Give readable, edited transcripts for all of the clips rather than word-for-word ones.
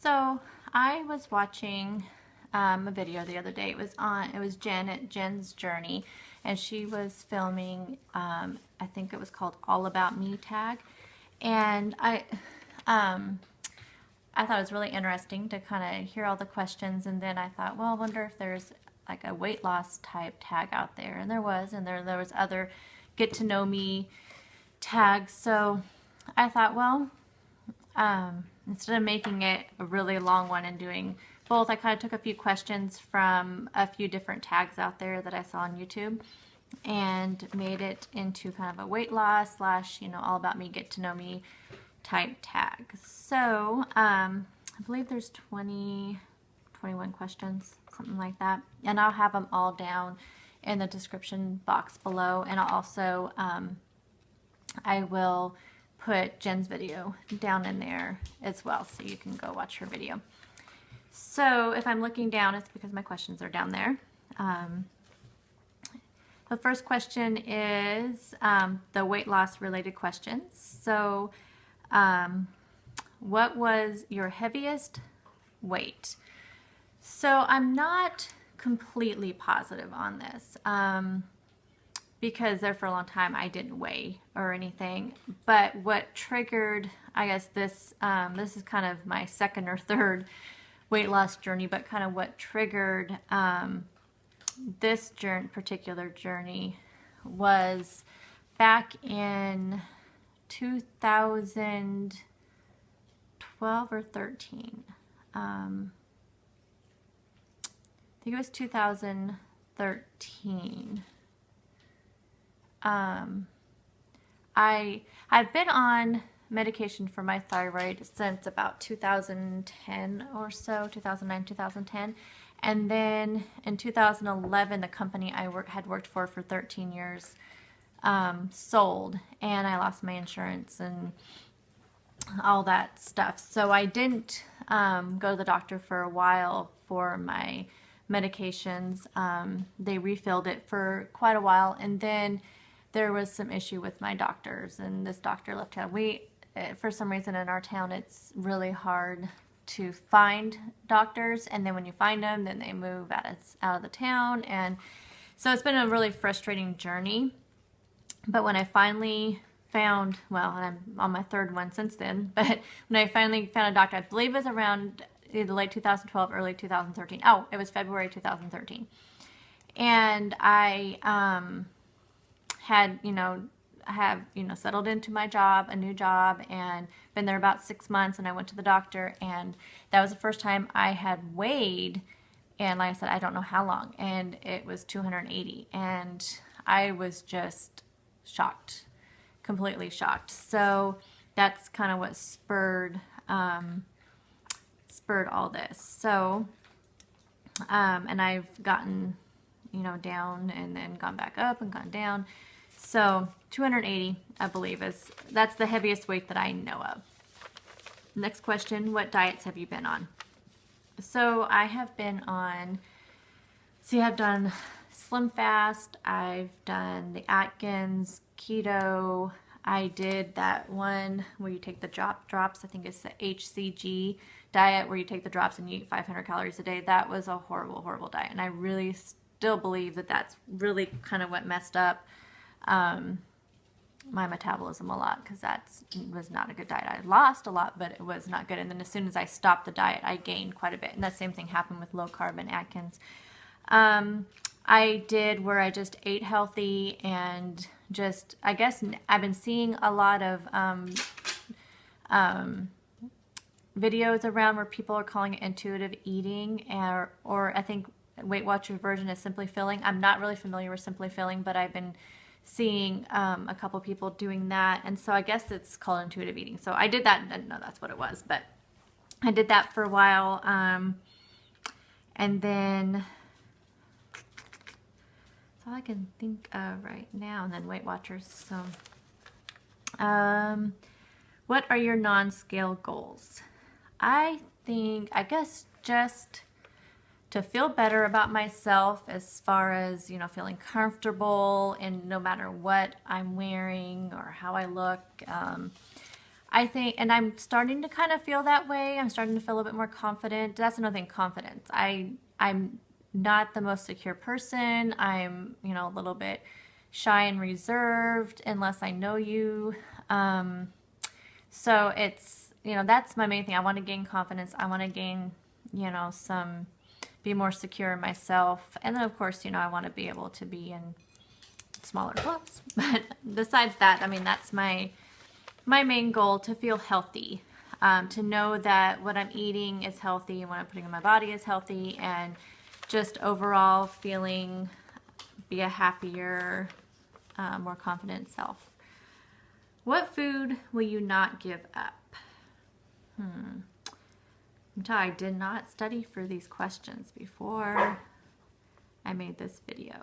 So I was watching a video the other day. It was Jen at Jen's Journey, and she was filming. I think it was called All About Me tag, and um, I thought it was really interesting to kind of hear all the questions. And then I thought, well, I wonder if there's like a weight loss type tag out there, and there was, and there was other get to know me tags. So I thought, well, instead of making it a really long one and doing both, I kind of took a few questions from a few different tags out there that I saw on YouTube and made it into kind of a weight loss slash, all about me, get to know me type tag. So I believe there's 21 questions, something like that. And I'll have them all down in the description box below. And I'll also, I will put Jen's video down in there as well, so you can go watch her video. So if I'm looking down, it's because my questions are down there. The first question is the weight loss related questions. So what was your heaviest weight? So I'm not completely positive on this. Because there for a long time I didn't weigh or anything. But what triggered, I guess this is kind of my second or third weight loss journey, but kind of what triggered this particular journey was back in 2012 or 13. I think it was 2013. I've been on medication for my thyroid since about 2010 or so, 2009, 2010. And then in 2011, the company I had worked for 13 years sold, and I lost my insurance and all that stuff. So I didn't go to the doctor for a while for my medications. They refilled it for quite a while, and then there was some issue with my doctors, and this doctor left town. For some reason in our town, it's really hard to find doctors, and then when you find them, then they move out of the town, and so it's been a really frustrating journey. But when I finally found, well, and I'm on my third one since then, but when I finally found a doctor, I believe it was around either late 2012, early 2013. Oh, it was February 2013. And I had, settled into my job, a new job, and been there about 6 months, and I went to the doctor, and that was the first time I had weighed, and like I said, I don't know how long, and it was 280, and I was just shocked, completely shocked. So that's kind of what spurred all this. So and I've gotten down and then gone back up and gone down. So 280, I believe, that's the heaviest weight that I know of. Next question, what diets have you been on? So I have been on, I've done Slim Fast, I've done the Atkins, keto. I did that one where you take the drops, I think it's the HCG diet, where you take the drops and you eat 500 calories a day. That was a horrible, horrible diet, and I really still believe that that's really kind of what messed up my metabolism a lot, because that was not a good diet. I lost a lot, but it was not good. And then as soon as I stopped the diet, I gained quite a bit. And that same thing happened with low carb and Atkins. I did where I just ate healthy, and just, I guess I've been seeing a lot of videos around where people are calling it intuitive eating, or I think Weight Watchers version is Simply Filling. I'm not really familiar with Simply Filling, but I've been seeing a couple people doing that, and so I guess it's called intuitive eating. So I did that and didn't know that's what it was, but I did that for a while, and then that's all I can think of right now. And then Weight Watchers. So what are your non-scale goals? I guess just to feel better about myself, as far as, feeling comfortable in no matter what I'm wearing or how I look. I think, and I'm starting to kind of feel that way. I'm starting to feel a little bit more confident. That's another thing, confidence. I'm not the most secure person. I'm, you know, a little bit shy and reserved unless I know you. So it's, you know, that's my main thing. I want to gain confidence. I want to gain, you know, be more secure in myself. And then of course, you know, I want to be able to be in smaller clothes. But besides that, I mean, that's my main goal, to feel healthy, to know that what I'm eating is healthy and what I'm putting in my body is healthy, and just overall be a happier, more confident self. What food will you not give up? I did not study for these questions before I made this video.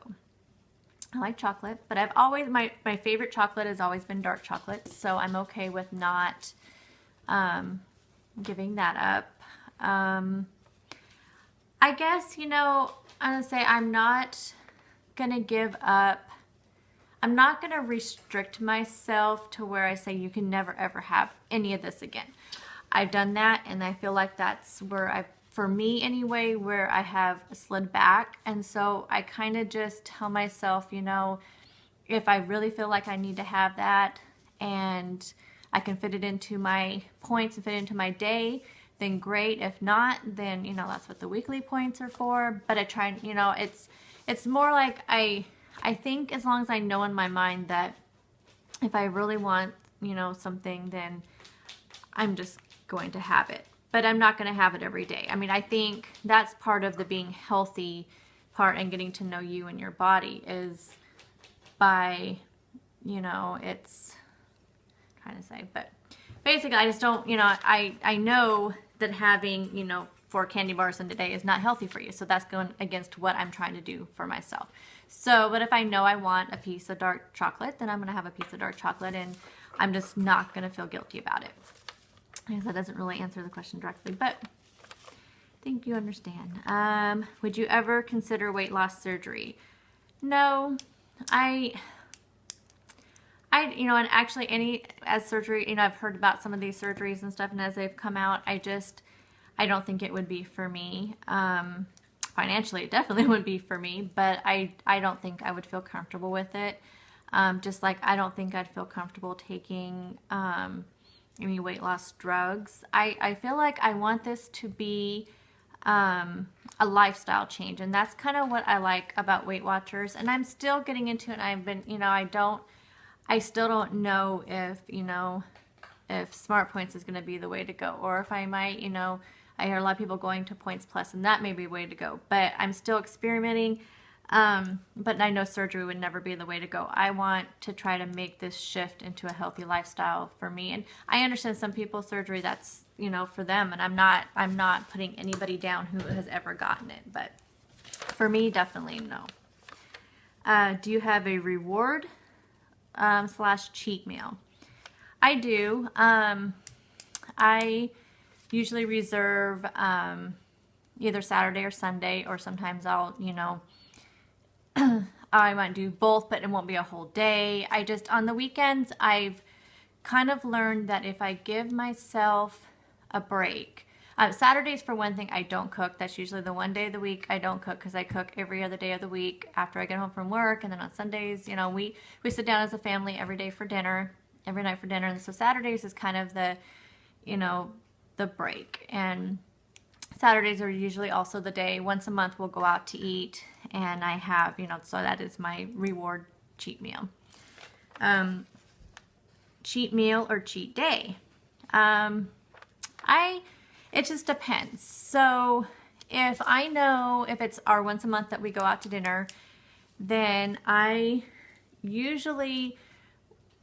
I like chocolate, but I've always, my favorite chocolate has always been dark chocolate, so I'm okay with not giving that up. I guess, you know, I'm going to say I'm not going to give up. I'm not going to restrict myself to where I say you can never ever have any of this again. I've done that, and I feel like that's where for me anyway, where I have slid back. And so I kind of just tell myself, you know, if I really feel like I need to have that and I can fit it into my points and fit it into my day, then great. If not, then, you know, that's what the weekly points are for. But I try, you know, it's more like I think as long as I know in my mind that if I really want, you know, something, then I'm just going to have it. But I'm not going to have it every day. I mean, I think that's part of the being healthy part and getting to know you and your body is by, you know, it's trying to say, but basically I just don't, you know, I know that having, you know, 4 candy bars in a day is not healthy for you. So that's going against what I'm trying to do for myself. So, but if I know I want a piece of dark chocolate, then I'm going to have a piece of dark chocolate, and I'm just not going to feel guilty about it. I guess that doesn't really answer the question directly, but I think you understand. Would you ever consider weight loss surgery? No, you know, and actually as surgery, you know, I've heard about some of these surgeries and stuff, and as they've come out, I don't think it would be for me. Financially, it definitely would be for me, but I don't think I would feel comfortable with it. Just like I don't think I'd feel comfortable taking, any weight loss drugs. I feel like I want this to be a lifestyle change, and that's kind of what I like about Weight Watchers, and I'm still getting into it. I've been, you know, I still don't know if, you know, if Smart Points is going to be the way to go, or if I might, you know, I hear a lot of people going to Points Plus, and that may be a way to go, but I'm still experimenting. But I know surgery would never be the way to go. I want to try to make this shift into a healthy lifestyle for me. And I understand some people surgery, that's, you know, for them. And I'm not putting anybody down who has ever gotten it. But for me, definitely no. Do you have a reward / cheat meal? I do. I usually reserve either Saturday or Sunday, or sometimes I'll, you know, I might do both, but it won't be a whole day. On the weekends, I've kind of learned that if I give myself a break, Saturdays for one thing, I don't cook. That's usually the one day of the week I don't cook, because I cook every other day of the week after I get home from work. And then on Sundays, you know, we sit down as a family every day for dinner, every night for dinner. And so Saturdays is kind of the, you know, the break. And Saturdays are usually also the day, once a month we'll go out to eat, and I have, you know, so that is my reward cheat meal. Cheat meal or cheat day? It just depends. So if I know if it's our once a month that we go out to dinner, then I usually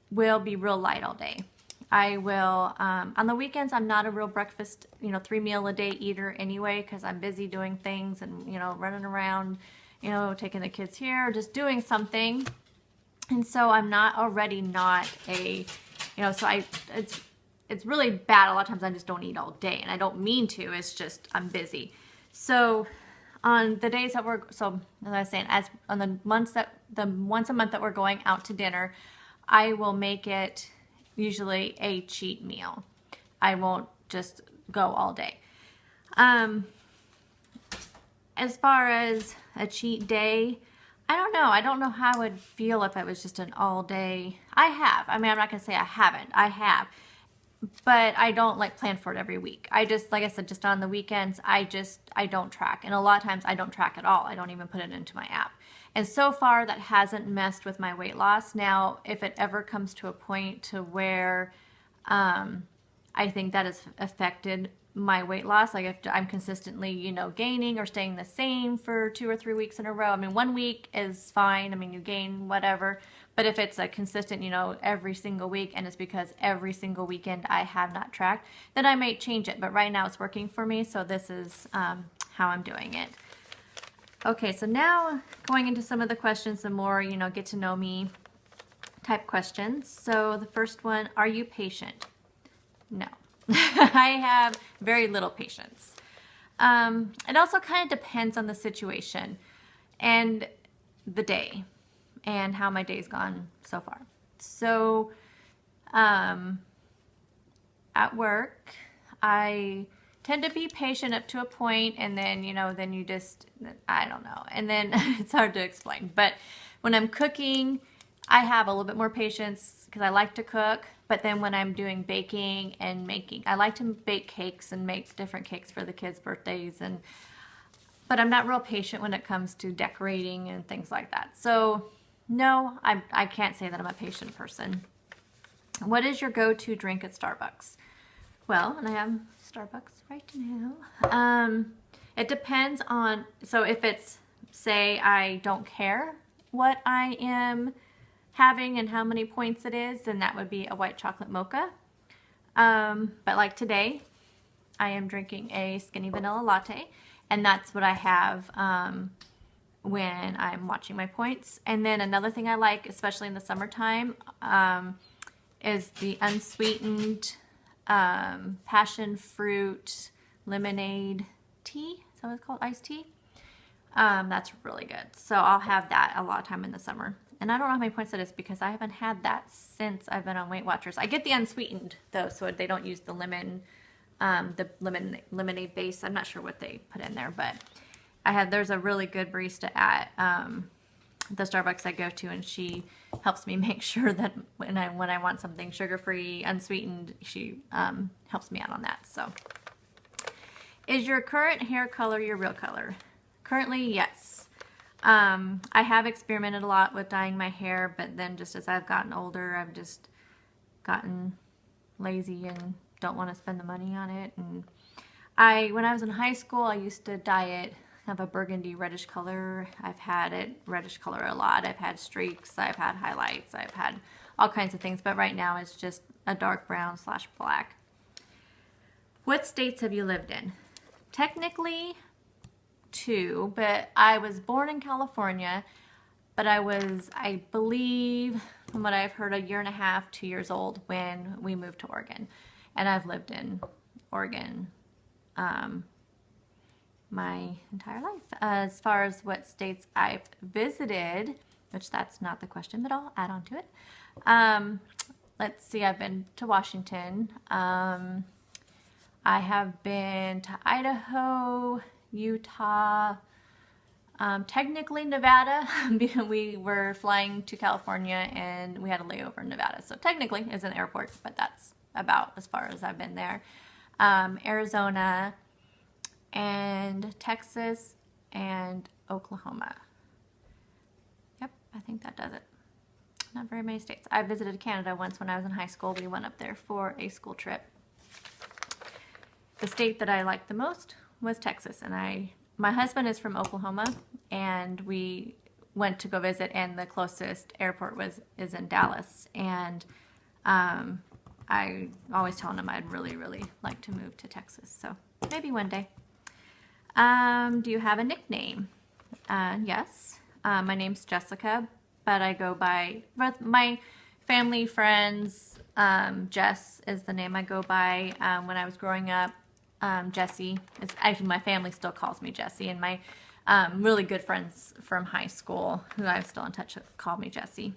will be real light all day. I will, on the weekends, I'm not a real breakfast, you know, 3 meal a day eater anyway, because I'm busy doing things and, you know, running around, you know, taking the kids here, just doing something. And so I'm not a, you know, so it's really bad. A lot of times I just don't eat all day, and I don't mean to, it's just, I'm busy. So on the days that so as I was saying, the once a month that we're going out to dinner, I will make it usually a cheat meal. I won't just go all day. As far as a cheat day, I don't know. I don't know how I would feel if it was just an all day. I have. I mean, I'm not going to say I haven't. I have. But I don't like plan for it every week. I just, like I said, just on the weekends, I don't track. And a lot of times I don't track at all. I don't even put it into my app. And so far that hasn't messed with my weight loss. Now, if it ever comes to a point to where I think that has affected my weight loss, like if I'm consistently, you know, gaining or staying the same for 2 or 3 weeks in a row. I mean, 1 week is fine. I mean, you gain whatever. But if it's a consistent, you know, every single week, and it's because every single weekend I have not tracked, then I may change it. But right now it's working for me, so this is how I'm doing it. Okay, so now going into some of the questions, some more, you know, get to know me type questions. So the first one, are you patient? No. I have very little patience. It also kind of depends on the situation and the day and how my day's gone so far. So at work, I tend to be patient up to a point, and then, you know, then you just, I don't know. And then it's hard to explain. But when I'm cooking, I have a little bit more patience because I like to cook. But then when I'm doing baking and making, I like to bake cakes and make different cakes for the kids' birthdays. But I'm not real patient when it comes to decorating and things like that. So no, I can't say that I'm a patient person. What is your go-to drink at Starbucks? Well, and I have Starbucks right now. It depends on, so if it's, say, I don't care what I am having and how many points it is, then that would be a white chocolate mocha. But like today, I am drinking a skinny vanilla latte, and that's what I have when I'm watching my points. And then another thing I like, especially in the summertime, is the unsweetened passion fruit lemonade tea. Is that what it's called? Iced tea? That's really good. So I'll have that a lot of time in the summer. And I don't know how many points that is because I haven't had that since I've been on Weight Watchers. I get the unsweetened though, so they don't use the lemonade base. I'm not sure what they put in there, but there's a really good barista at the Starbucks I go to, and she helps me make sure that when I want something sugar-free, unsweetened, she helps me out on that. So, is your current hair color your real color? Currently, yes. I have experimented a lot with dyeing my hair, but then just as I've gotten older, I've just gotten lazy and don't want to spend the money on it. And when I was in high school, I used to dye it kind of a burgundy reddish color. I've had it reddish color a lot. I've had streaks, I've had highlights, I've had all kinds of things, but right now it's just a dark brown / black. What states have you lived in? Technically 2, but I was born in California, but I was, I believe, from what I've heard, 1.5 years, 2 years old when we moved to Oregon. And I've lived in Oregon my entire life. As far as what states I've visited, which that's not the question, but I'll add on to it. Let's see, I've been to Washington. I have been to Idaho, Utah, technically Nevada. We were flying to California and we had a layover in Nevada. So technically it's an airport, but that's about as far as I've been there. Arizona and Texas and Oklahoma. Yep, I think that does it. Not very many states. I visited Canada once when I was in high school. We went up there for a school trip. The state that I liked the most was Texas, and my husband is from Oklahoma, and we went to go visit, and the closest airport is in Dallas, and I always telling him I'd really, really like to move to Texas, so maybe one day. Do you have a nickname? Yes. My name's Jessica, but I go by, both my family, friends, Jess is the name I go by. When I was growing up, Jessie, actually my family still calls me Jessie, and my really good friends from high school who I'm still in touch with call me Jessie.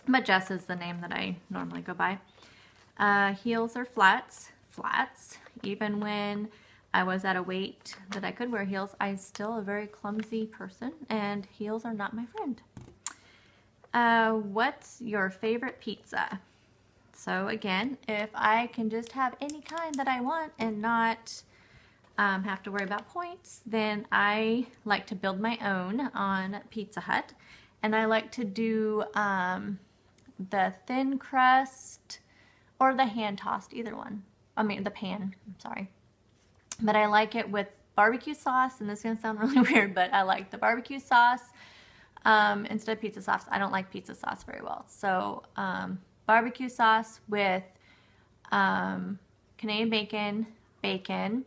But Jess is the name that I normally go by. Heels or flats? Flats. Even when I was at a weight that I could wear heels, I'm still a very clumsy person, and heels are not my friend. What's your favorite pizza? So again, if I can just have any kind that I want and not have to worry about points, then I like to build my own on Pizza Hut. And I like to do the thin crust or the hand tossed, either one. I mean, the pan, I'm sorry. But I like it with barbecue sauce, and this is going to sound really weird, but I like the barbecue sauce instead of pizza sauce. I don't like pizza sauce very well. So barbecue sauce with Canadian bacon.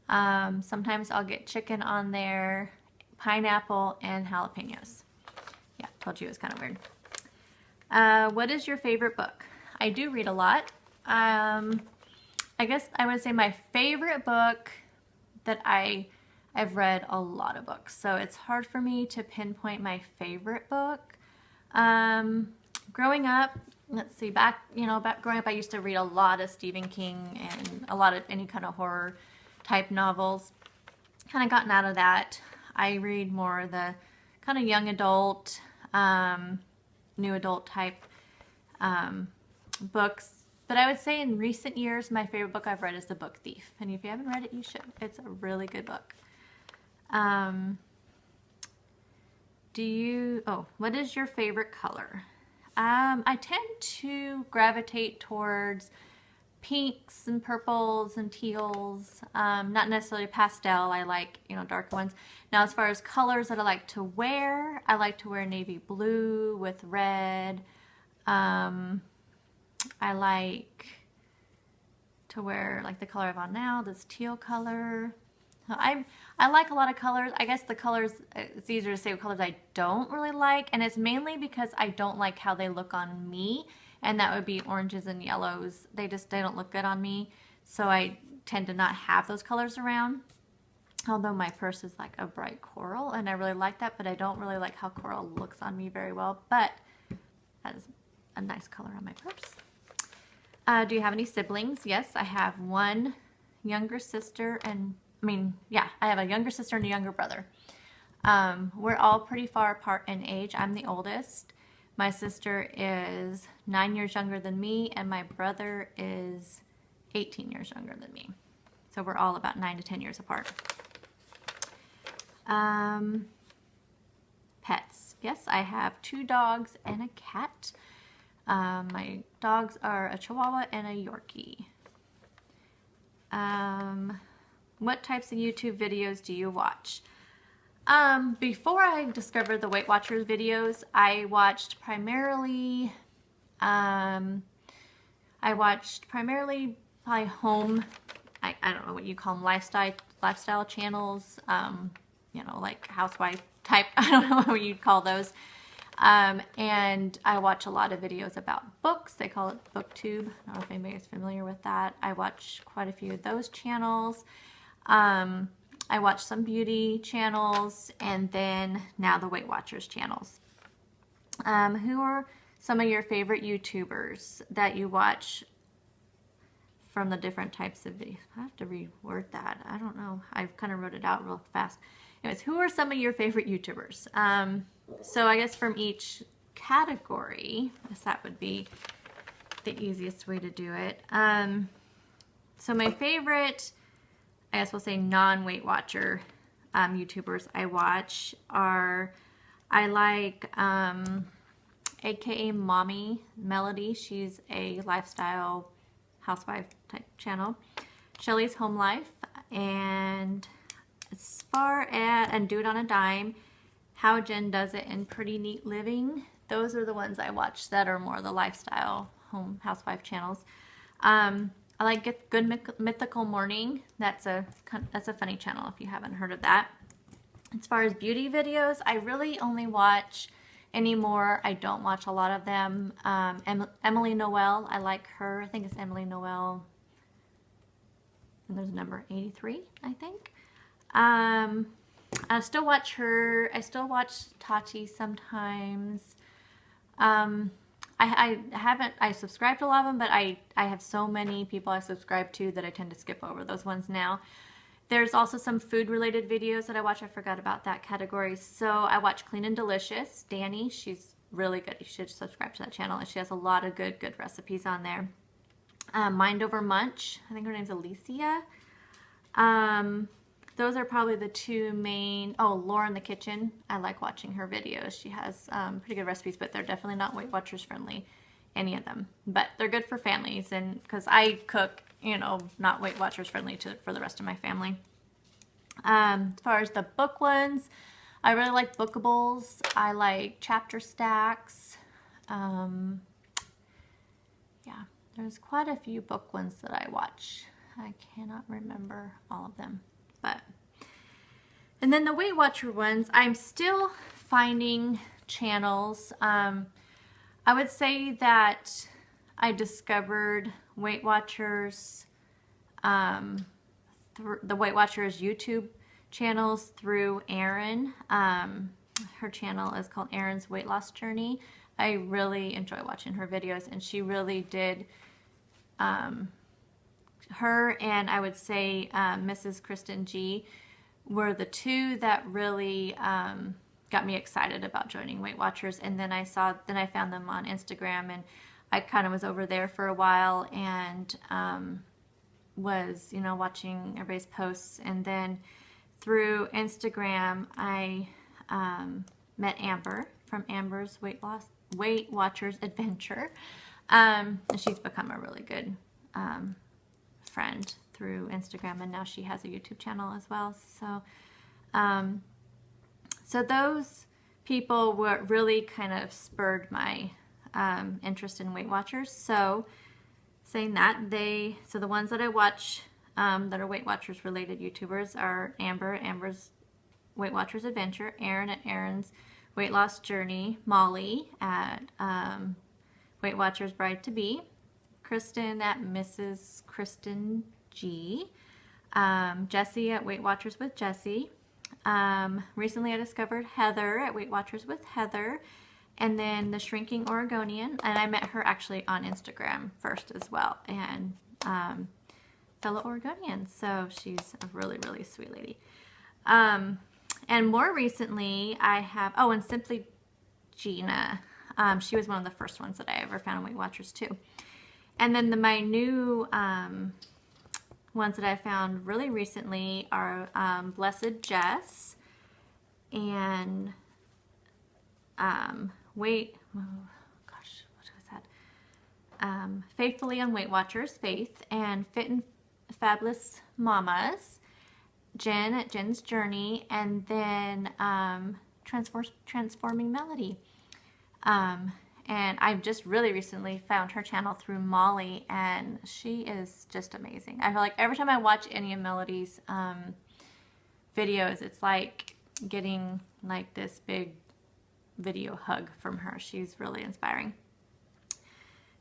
Sometimes I'll get chicken on there, pineapple, and jalapenos. Yeah, told you it was kind of weird. What is your favorite book? I do read a lot. I guess I would say my favorite book that I've read a lot of books, so it's hard for me to pinpoint my favorite book. Growing up, let's see, back growing up, I used to read a lot of Stephen King and a lot of any kind of horror type novels. Kind of gotten out of that. I read more of the kind of young adult, new adult type books. But I would say in recent years, my favorite book I've read is The Book Thief. And if you haven't read it, you should. It's a really good book. What is your favorite color? I tend to gravitate towards pinks and purples and teals, not necessarily pastel. I like, darker ones. Now, as far as colors that I like to wear navy blue with red. I like to wear like the color I'm on now, this teal color. I like a lot of colors. I guess the colors, it's easier to say what colors I don't really like, and it's mainly because I don't like how they look on me, and that would be oranges and yellows. They don't look good on me, so I tend to not have those colors around. Although my purse is like a bright coral, and I really like that, but I don't really like how coral looks on me very well, but that is a nice color on my purse. Do you have any siblings? Yes, I have one younger sister I have a younger sister and a younger brother. We're all pretty far apart in age. I'm the oldest. My sister is 9 years younger than me, and my brother is 18 years younger than me. So we're all about 9 to 10 years apart. Pets. Yes, I have 2 dogs and a cat. My dogs are a Chihuahua and a Yorkie. What types of YouTube videos do you watch? Before I discovered the Weight Watchers videos, I watched primarily probably home, I don't know what you call them, lifestyle channels, like housewife type, I don't know what you'd call those. And I watch a lot of videos about books. They call it BookTube. I don't know if anybody is familiar with that. I watch quite a few of those channels. I watch some beauty channels, and then now the Weight Watchers channels. Who are some of your favorite YouTubers that you watch from the different types of videos? I have to reword that. I don't know. I kind of wrote it out real fast. Anyways, who are some of your favorite YouTubers? So I guess from each category, I guess that would be the easiest way to do it. So my favorite, I guess we'll say non-Weight Watcher YouTubers I watch are, I like AKA Mommy Melody. She's a lifestyle housewife type channel. Shelly's Home Life, and as far as, and Do It on a Dime, How Jen Does It, and Pretty Neat Living. Those are the ones I watch that are more the lifestyle home housewife channels. I like Good Mythical Morning. That's a funny channel if you haven't heard of that. As far as beauty videos, I really only watch anymore. I don't watch a lot of them. Emily Noel, I like her. I think it's Emily Noel. And there's a number 83, I think. I still watch her. I still watch Tati sometimes. I I subscribe to a lot of them, but I have so many people I subscribe to that I tend to skip over those ones now. There's also some food related videos that I watch. I forgot about that category. So I watch Clean and Delicious. Danny, she's really good. You should subscribe to that channel. And she has a lot of good recipes on there. Mind Over Munch. I think her name's Alicia. Those are probably the two main. Oh, Laura in the Kitchen. I like watching her videos. She has pretty good recipes, but they're definitely not Weight Watchers friendly, any of them. But they're good for families, and because I cook, you know, not Weight Watchers friendly for the rest of my family. As far as the book ones, I really like Bookables. I like Chapter Stacks. Yeah, there's quite a few book ones that I watch. I cannot remember all of them, and then the Weight Watcher ones, I'm still finding channels. I would say that I discovered Weight Watchers, the Weight Watchers YouTube channels through Erin. Her channel is called Erin's Weight Loss Journey. I really enjoy watching her videos, and she really did, her and I would say Mrs. Kristen G were the two that really got me excited about joining Weight Watchers. And then I found them on Instagram, and I kind of was over there for a while and was, you know, watching everybody's posts. And then through Instagram, I met Amber from Amber's Weight Watchers Adventure. And she's become a really good friend through Instagram, and now she has a YouTube channel as well. So, so those people were really kind of spurred my interest in Weight Watchers. So, saying that, so the ones that I watch that are Weight Watchers related YouTubers are Amber's Weight Watchers Adventure, Erin at Erin's Weight Loss Journey, Molly at Weight Watchers Bride to Be, Kristen at Mrs. Kristen G, Jessie at Weight Watchers with Jessie. Recently I discovered Heather at Weight Watchers with Heather, and then the Shrinking Oregonian, and I met her actually on Instagram first as well, and fellow Oregonian, so she's a really sweet lady. And more recently I have, and Simply Gina. She was one of the first ones that I ever found on Weight Watchers too. And then my new ones that I found really recently are Blessed Jess and Faithfully on Weight Watchers, Faith, and Fit and Fabulous Mamas, Jen at Jen's Journey, and then Transforming Melody. And I've just really recently found her channel through Molly, and she is just amazing. I feel like every time I watch any of Melody's videos, it's like getting like this big video hug from her. She's really inspiring.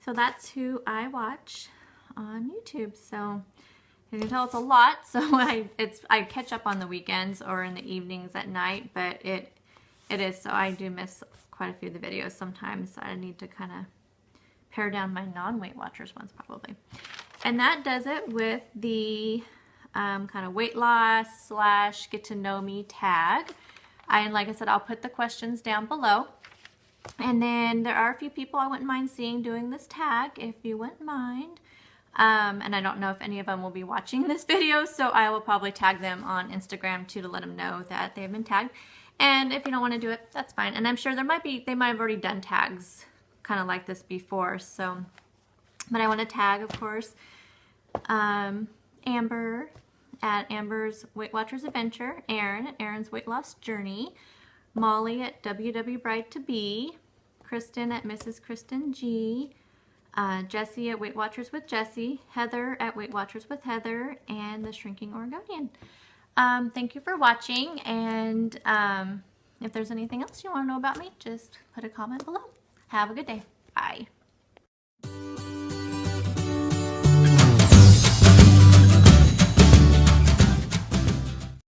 So that's who I watch on YouTube. So you can tell it's a lot. So I catch up on the weekends or in the evenings at night, but it is, so I do miss quite a few of the videos sometimes. So I need to kind of pare down my non-Weight Watchers ones probably. And that does it with the kind of weight loss / get to know me tag. And like I said, I'll put the questions down below. And then there are a few people I wouldn't mind seeing doing this tag, if you wouldn't mind. And I don't know if any of them will be watching this video, so I will probably tag them on Instagram too to let them know that they have been tagged. And if you don't want to do it, that's fine. And I'm sure they might have already done tags kind of like this before. So, but I want to tag, of course, Amber at Amber's Weight Watchers Adventure, Erin at Erin's Weight Loss Journey, Molly at WW Bride to Be, Kristen at Mrs. Kristen G, Jessie at Weight Watchers with Jessie, Heather at Weight Watchers with Heather, and the Shrinking Oregonian. Thank you for watching, and if there's anything else you want to know about me, just put a comment below. Have a good day. Bye.